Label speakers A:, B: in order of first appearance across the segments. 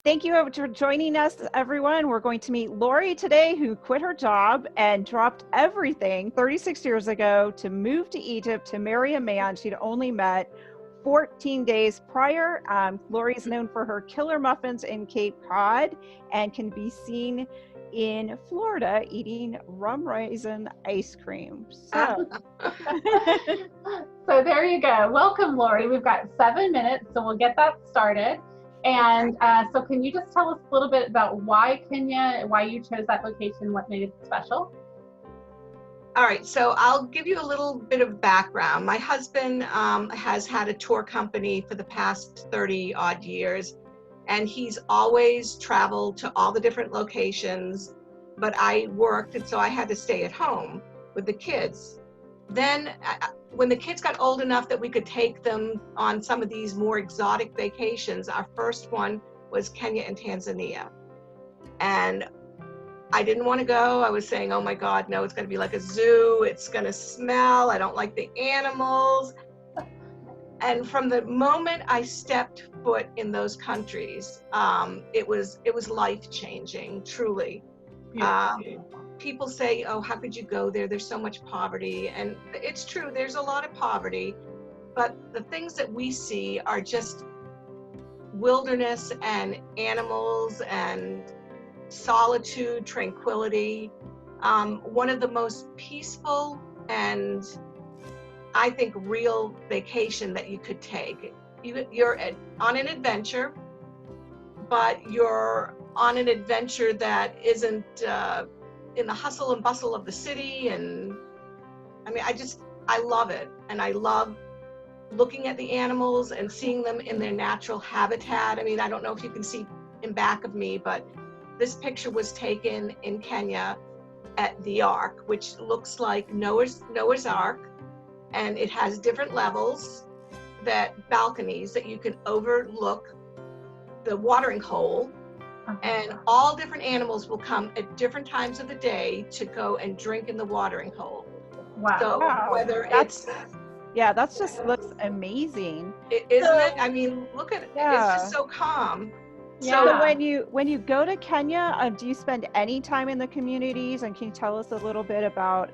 A: Thank you for joining us, everyone. We're going to meet Laurie today, who quit her job and dropped everything 36 years ago to move to Egypt to marry a man she'd only met 14 days prior. Laurie is known for her killer muffins in Cape Cod and can be seen in Florida eating rum raisin ice cream. So,
B: so there you go. Welcome, Laurie. We've got 7 minutes, so we'll get that started. And so can you just tell us a little bit about why Kenya, why you chose that location, what made it special?
C: All right, so I'll give you a little bit of background. My husband has had a tour company for the past 30 odd years, and he's always traveled to all the different locations, but I worked, and so I had to stay at home with the kids. Then when the kids got old enough that we could take them on some of these more exotic vacations, our first one was Kenya and Tanzania. And I didn't want to go. I was saying, oh my God, no, it's going to be like a zoo. It's going to smell. I don't like the animals. And from the moment I stepped foot in those countries, it was life-changing, truly. People say, oh, how could you go there? There's so much poverty. And it's true, there's a lot of poverty, but the things that we see are just wilderness and animals and solitude, tranquility. One of the most peaceful and I think real vacation that you could take. You're on an adventure, but you're on an adventure that isn't in the hustle and bustle of the city. And I mean, I love it. And I love looking at the animals and seeing them in their natural habitat. I mean, I don't know if you can see in back of me, but this picture was taken in Kenya at the Ark, which looks like Noah's Ark. And it has different levels, balconies that you can overlook the watering hole. And all different animals will come at different times of the day to go and drink in the watering hole.
B: Wow.
C: So whether
A: that just looks amazing.
C: Isn't it? I mean, look at it. It's just so calm.
A: Yeah. So when you go to Kenya, do you spend any time in the communities? And can you tell us a little bit about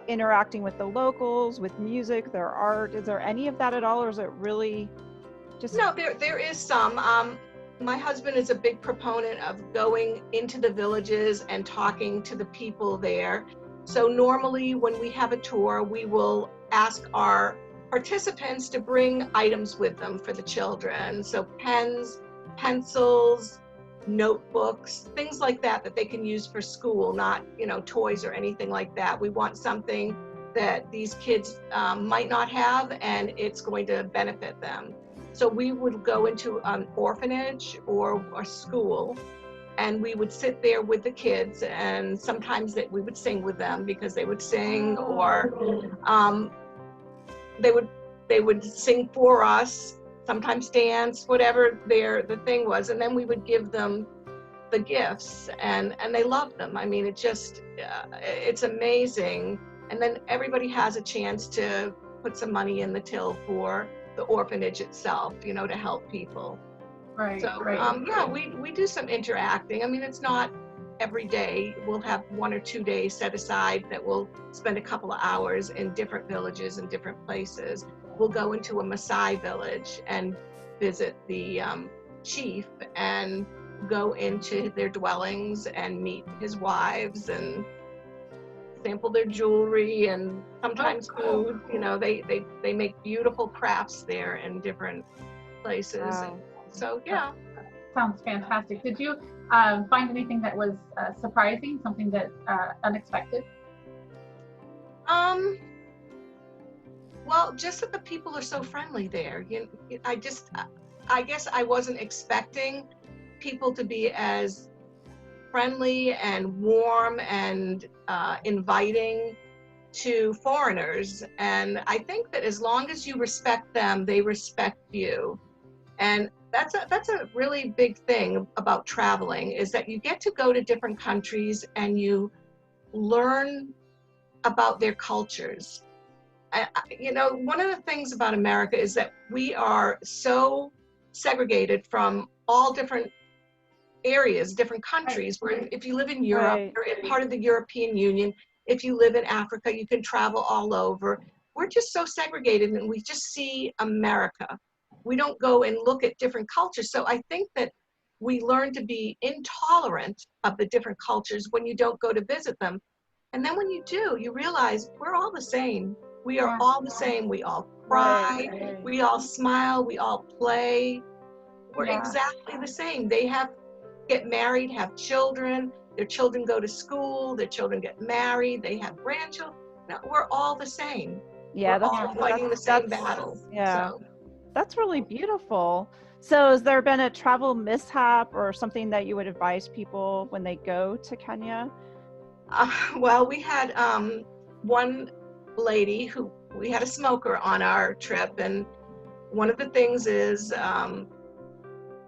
A: interacting with the locals, with music, their art? Is there any of that at all, or is it really just...
C: No, there is some. My husband is a big proponent of going into the villages and talking to the people there. So normally when we have a tour, we will ask our participants to bring items with them for the children. So pens, pencils, notebooks, things like that they can use for school, not, toys or anything like that. We want something that these kids might not have, and it's going to benefit them. So we would go into an orphanage or a school, and we would sit there with the kids, and sometimes we would sing with them because they would sing, or they would sing for us, sometimes dance, whatever the thing was, and then we would give them the gifts, and they loved them. I mean, it's amazing. And then everybody has a chance to put some money in the till for the orphanage itself, to help people.
B: Right.
C: So,
B: right.
C: we do some interacting. I mean, it's not every day. We'll have 1 or 2 days set aside that we'll spend a couple of hours in different villages and different places. We'll go into a Maasai village and visit the chief and go into their dwellings and meet his wives and sample their jewelry and sometimes food. They make beautiful crafts there in different places.
A: Wow.
C: And so, yeah.
B: Sounds fantastic. Did you find anything that was surprising, something that unexpected?
C: Well, just that the people are so friendly there. I guess I wasn't expecting people to be as friendly and warm and inviting to foreigners. And I think that as long as you respect them, they respect you. And that's a really big thing about traveling, is that you get to go to different countries and you learn about their cultures. One of the things about America is that we are so segregated from all different areas, different countries. Where if you live in Europe,
A: Right.
C: you're in part of the European Union. If you live in Africa, you can travel all over. We're just so segregated, and we just see America. We don't go and look at different cultures. So I think that we learn to be intolerant of the different cultures when you don't go to visit them. And then when you do, you realize we're all the same. We are all the same. We all cry,
A: Right.
C: we all smile, we all play. We're
B: Yeah.
C: exactly the same. They get married, have children, their children go to school, their children get married, they have grandchildren. No, we're all the same.
A: Yeah,
C: We're all fighting the same battle.
A: Yeah.
C: So,
A: That's really beautiful. So has there been a travel mishap or something that you would advise people when they go to Kenya?
C: well, we had one lady we had a smoker on our trip, and one of the things is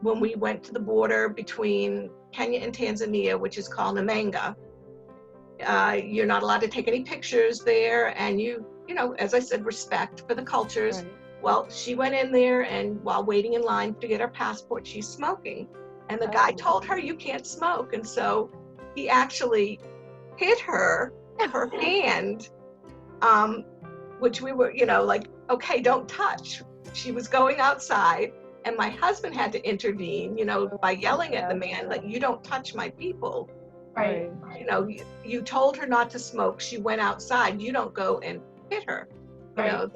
C: when we went to the border between Kenya and Tanzania, which is called Namanga, you're not allowed to take any pictures there, and you know, as I said, respect for the cultures.
A: Right.
C: Well, she went in there, and while waiting in line to get her passport, she's smoking. And the guy told her, you can't smoke. And so he actually hit her hand, which we were, you know, like, okay, don't touch. She was going outside, and my husband had to intervene, you know, by yelling at the man, like, you don't touch my people.
B: Right.
C: You know, you told her not to smoke. She went outside. You don't go and hit her, you know.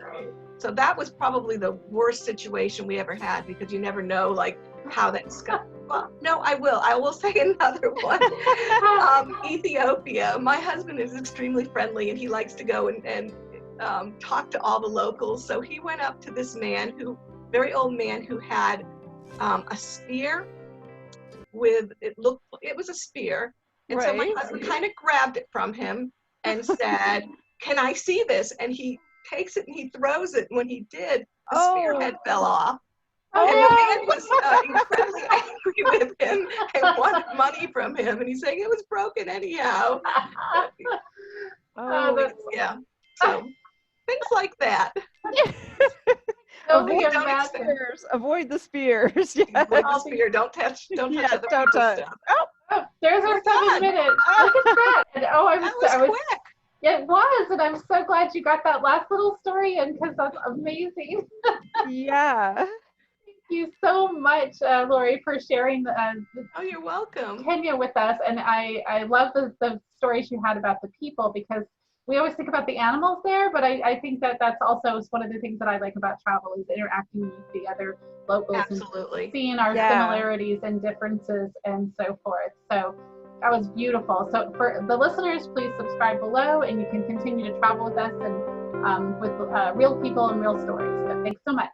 C: So that was probably the worst situation we ever had, because you never know, like, how that's going. Well, no, I will say another one. Ethiopia. My husband is extremely friendly, and he likes to go and talk to all the locals. So he went up to this man, very old man, who had a spear it was a spear. And so my husband kind of grabbed it from him and said, can I see this? And he takes it and he throws it. And when he did, the spearhead fell off. And the man was incredibly angry with him and wanted money from him. And he's saying it was broken anyhow. Yeah. So things like that.
A: Avoid the spears. Avoid the spears. Yes.
C: Avoid the spear. Don't touch other people's stuff.
B: Oh, there's our 7 minutes. Look at that. And,
C: that was quick.
B: It was, and I'm so glad you got that last little story in, because that's amazing.
A: Yeah.
B: Thank you so much, Laurie, for sharing
C: oh, you're welcome.
B: Kenya with us. And I love the stories you had about the people, because we always think about the animals there, but I think that's also one of the things that I like about travel, is interacting with the other locals.
C: Absolutely.
B: And seeing our similarities and differences and so forth. So that was beautiful. So for the listeners, please subscribe below, and you can continue to travel with us and with real people and real stories. So thanks so much.